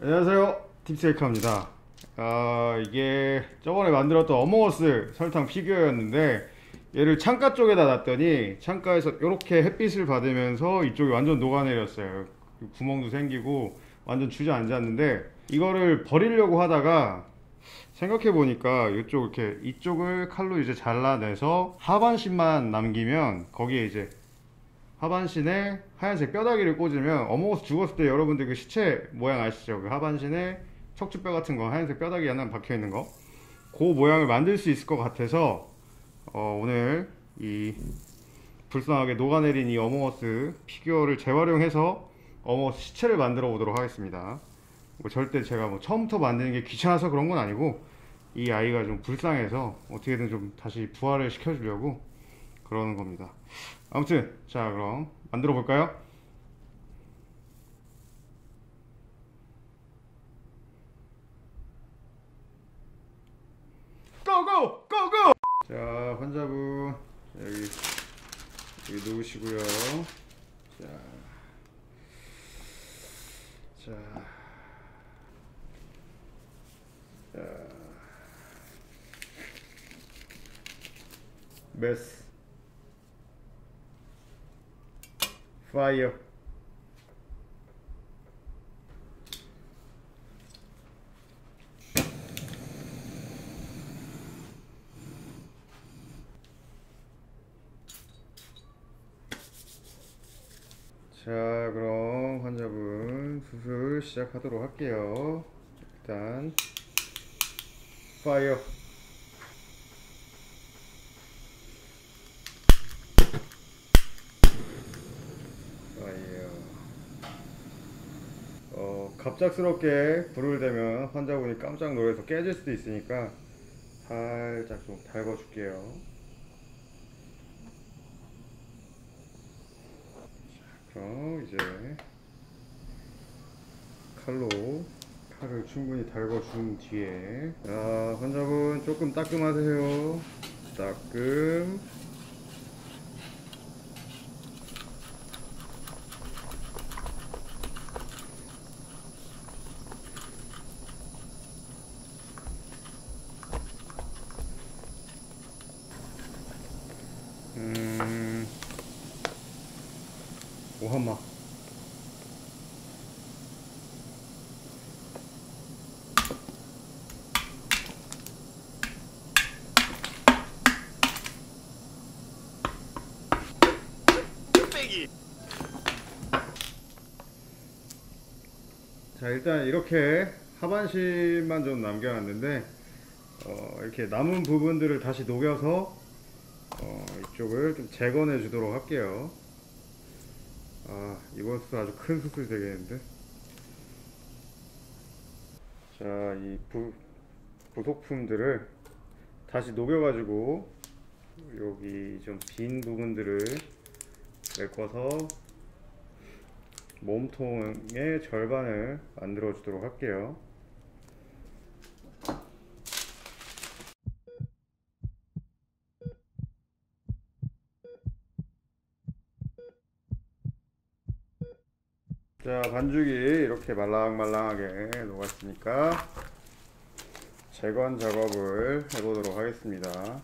안녕하세요, 딥셀카입니다. 이게 저번에 만들었던 어몽어스 설탕 피규어였는데 얘를 창가 쪽에다 놨더니 창가에서 이렇게 햇빛을 받으면서 이쪽이 완전 녹아내렸어요. 구멍도 생기고 완전 주저앉았는데, 이거를 버리려고 하다가 생각해 보니까 이쪽을 칼로 이제 잘라내서 하반신만 남기면, 거기에 이제 하반신에 하얀색 뼈다귀를 꽂으면, 어몽어스 죽었을 때 여러분들 그 시체 모양 아시죠? 그 하반신에 척추뼈 같은 거 하얀색 뼈다귀 하나 박혀 있는 거, 그 모양을 만들 수 있을 것 같아서 오늘 이 불쌍하게 녹아내린 이 어몽어스 피규어를 재활용해서 어몽어스 시체를 만들어 보도록 하겠습니다. 절대 제가 처음부터 만드는 게 귀찮아서 그런 건 아니고, 이 아이가 좀 불쌍해서 어떻게든 좀 다시 부활을 시켜주려고 그러는 겁니다. 아무튼 자, 그럼 만들어 볼까요? 고고! 고고! 자, 환자분 여기 놓으시고요. 자, 자, 자, 메스 파이어. 자, 그럼 환자분 수술 시작하도록 할게요. 일단 파이어. 갑작스럽게 불을 대면 환자분이 깜짝 놀라서 깨질 수도 있으니까 살짝 좀 달궈 줄게요. 그럼 이제 칼을 충분히 달궈 준 뒤에, 자, 환자분 조금 따끔하세요. 따끔. 오한마. 자, 일단 이렇게 하반신만 좀 남겨놨는데, 이렇게 남은 부분들을 다시 녹여서 이쪽을 좀 재건해 주도록 할게요. 이번 수술 아주 큰 수술이 되겠는데. 자, 이 부속품들을 다시 녹여가지고 여기 좀 빈 부분들을 메꿔서 몸통의 절반을 만들어 주도록 할게요. 자, 반죽이 이렇게 말랑말랑하게 녹았으니까 재건 작업을 해보도록 하겠습니다.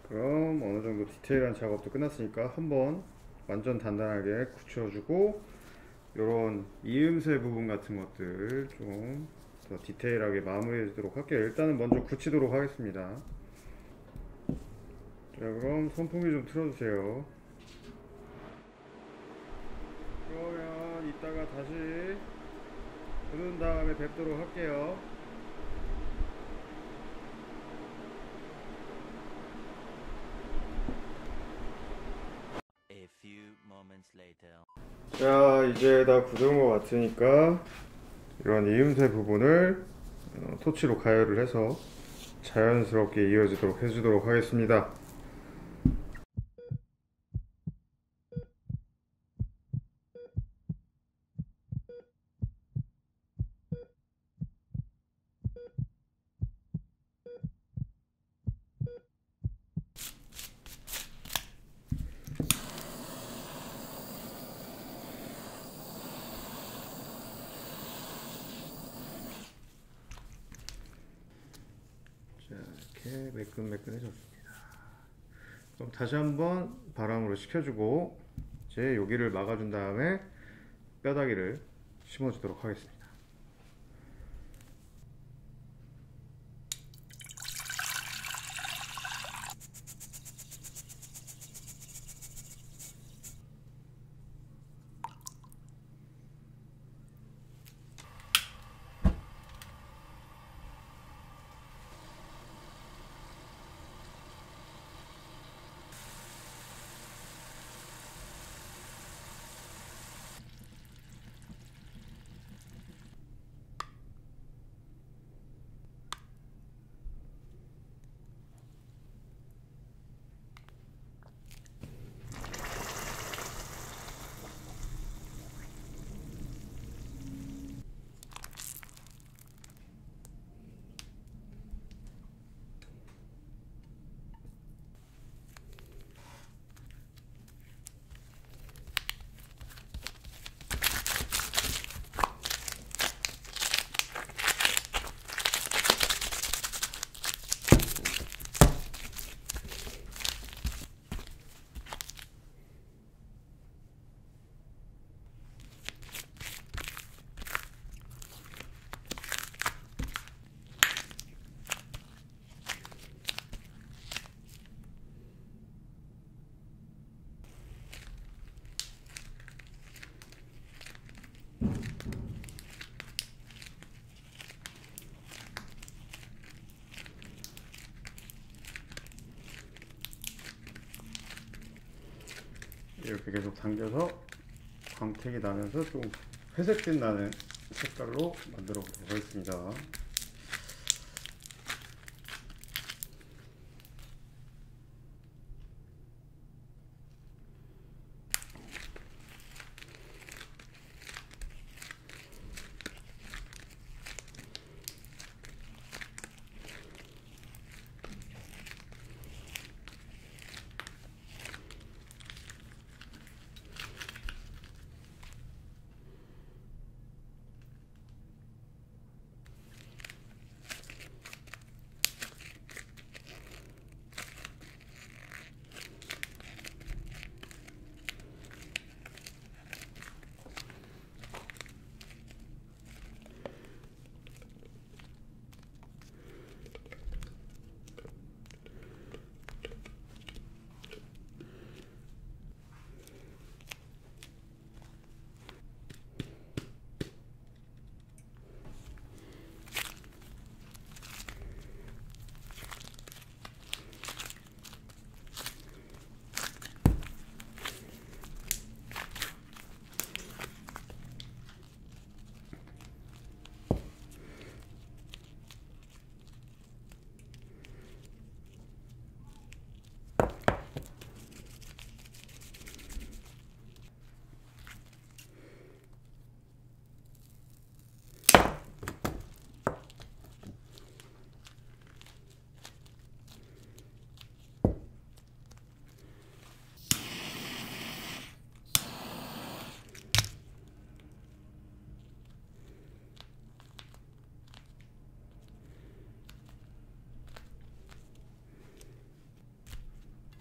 그럼 어느 정도 디테일한 작업도 끝났으니까 한번 완전 단단하게 굳혀주고, 요런 이음새 부분 같은 것들 좀 더 디테일하게 마무리해 주도록 할게요. 일단은 먼저 굳히도록 하겠습니다. 자, 그럼 선풍기 좀 틀어주세요. 그러면 이따가 다시 부은 다음에 뵙도록 할게요. 자, 이제 다 굳은 것 같으니까 이런 이음새 부분을 토치로 가열을 해서 자연스럽게 이어지도록 해주도록 하겠습니다. 자, 이렇게 매끈매끈해졌습니다. 그럼 다시 한번 바람으로 식혀주고 이제 여기를 막아준 다음에 뼈다귀를 심어주도록 하겠습니다. 이렇게 계속 당겨서 광택이 나면서 좀 회색빛 나는 색깔로 만들어 보도록 하겠습니다.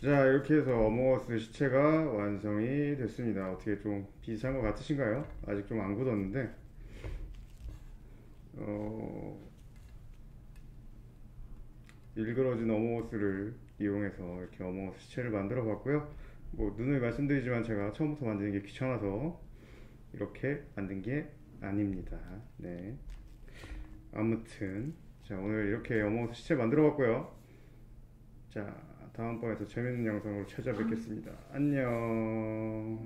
자, 이렇게 해서 어몽어스 시체가 완성이 됐습니다. 어떻게 좀 비슷한 것 같으신가요? 아직 좀 안 굳었는데 일그러진 어몽어스를 이용해서 이렇게 어몽어스 시체를 만들어 봤고요. 뭐 눈을 말씀드리지만 제가 처음부터 만드는 게 귀찮아서 이렇게 만든 게 아닙니다. 네. 아무튼 자, 오늘 이렇게 어몽어스 시체 만들어 봤고요. 자, 다음번에 더 재밌는 영상으로 찾아뵙겠습니다. 안녕.